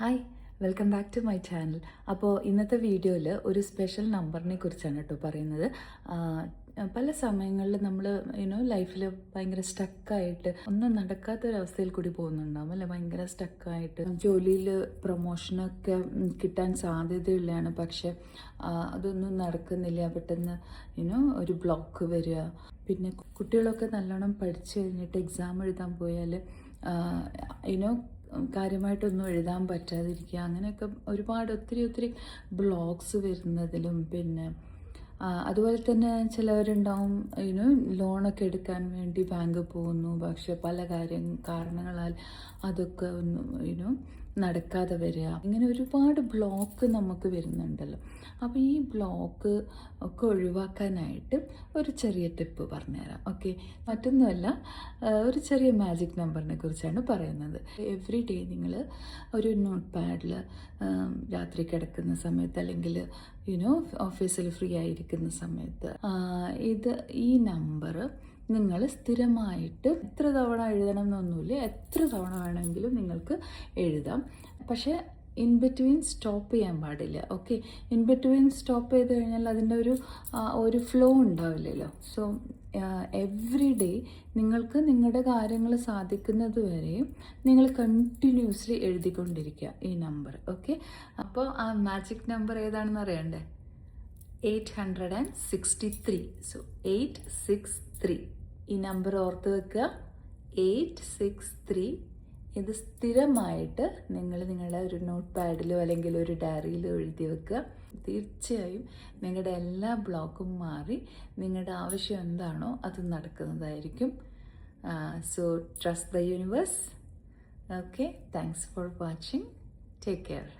Hi, welcome back to my channel. അപ്പോൾ ഇന്നത്തെ വീഡിയോയിൽ ഒരു സ്പെഷ്യൽ നമ്പറിനെ കുറിച്ചാണ് കേട്ടോ പറയുന്നത്. പല സമയങ്ങളിൽ നമ്മൾ ലൈഫിൽ ഭയങ്കര സ്റ്റക്കായിട്ട് ഒന്നും നടക്കാത്തൊരവസ്ഥയിൽ കൂടി പോകുന്നുണ്ടാവും അല്ലേ. ഭയങ്കര സ്റ്റക്കായിട്ട് ജോലിയിൽ പ്രൊമോഷനൊക്കെ കിട്ടാൻ സാധ്യതയുള്ളതാണ്, പക്ഷെ അതൊന്നും നടക്കുന്നില്ല. പെട്ടെന്ന് ഒരു ബ്ലോക്ക് വരിക. പിന്നെ കുട്ടികളൊക്കെ നല്ലോണം പഠിച്ചു കഴിഞ്ഞിട്ട് എക്സാം എഴുതാൻ പോയാൽ കാര്യമായിട്ടൊന്നും എഴുതാൻ പറ്റാതിരിക്കുക, അങ്ങനെയൊക്കെ ഒരുപാട് ഒത്തിരി ബ്ലോഗ്സ് വരുന്നതിലും പിന്നെ അതുപോലെ തന്നെ ചിലവരുണ്ടാവും ലോണൊക്കെ എടുക്കാൻ വേണ്ടി ബാങ്ക് പോകുന്നു, പക്ഷെ പല കാരണങ്ങളാൽ അതൊക്കെ ഒന്നും നടക്കാതെ വരിക. ഇങ്ങനെ ഒരുപാട് ബ്ലോക്ക് നമുക്ക് വരുന്നുണ്ടല്ലോ. അപ്പോൾ ഈ ബ്ലോക്ക് ഒക്കെ ഒഴിവാക്കാനായിട്ട് ഒരു ചെറിയ ടിപ്പ് പറഞ്ഞുതരാം. ഓക്കെ, മറ്റൊന്നുമല്ല, ഒരു ചെറിയ മാജിക് നമ്പറിനെ കുറിച്ചാണ് പറയുന്നത്. എവറി ഡേ നിങ്ങൾ ഒരു നോട്ട് പാഡിൽ രാത്രി കിടക്കുന്ന സമയത്ത് അല്ലെങ്കിൽ ഓഫീസിൽ ഫ്രീ ആയിരിക്കുന്ന സമയത്ത് ഈ നമ്പർ നിങ്ങൾ സ്ഥിരമായിട്ട് എത്ര തവണ എഴുതണം എന്നൊന്നുമില്ല, എത്ര തവണ വേണമെങ്കിലും നിങ്ങൾക്ക് എഴുതാം. പക്ഷേ ഇൻ ബിറ്റ്വീൻ സ്റ്റോപ്പ് ചെയ്യാൻ പാടില്ല. ഓക്കെ, ഇൻ ബിറ്റ്വീൻ സ്റ്റോപ്പ് ചെയ്ത് കഴിഞ്ഞാൽ അതിൻ്റെ ഒരു ഫ്ലോ ഉണ്ടാവില്ലല്ലോ. സോ എവറി ഡേ നിങ്ങൾക്ക് നിങ്ങളുടെ കാര്യങ്ങൾ സാധിക്കുന്നത് വരെയും നിങ്ങൾ കണ്ടിന്യൂസ്ലി എഴുതിക്കൊണ്ടിരിക്കുക ഈ നമ്പർ. ഓക്കെ, അപ്പോൾ ആ മാജിക് നമ്പർ ഏതാണെന്ന് അറിയണ്ടേ? 863. സോ 863 ഈ നമ്പർ ഓർത്ത് വെക്കുക. 863 ഇത് സ്ഥിരമായിട്ട് നിങ്ങൾ നിങ്ങളുടെ ഒരു നോട്ട് പാഡിലോ അല്ലെങ്കിൽ ഒരു ഡയറിയിലോ എഴുതി വെക്കുക. തീർച്ചയായും നിങ്ങളുടെ എല്ലാ ബ്ലോക്കും മാറി നിങ്ങളുടെ ആവശ്യം എന്താണോ അത് നടക്കുന്നതായിരിക്കും. So trust the universe. Okay, thanks for watching. Take care.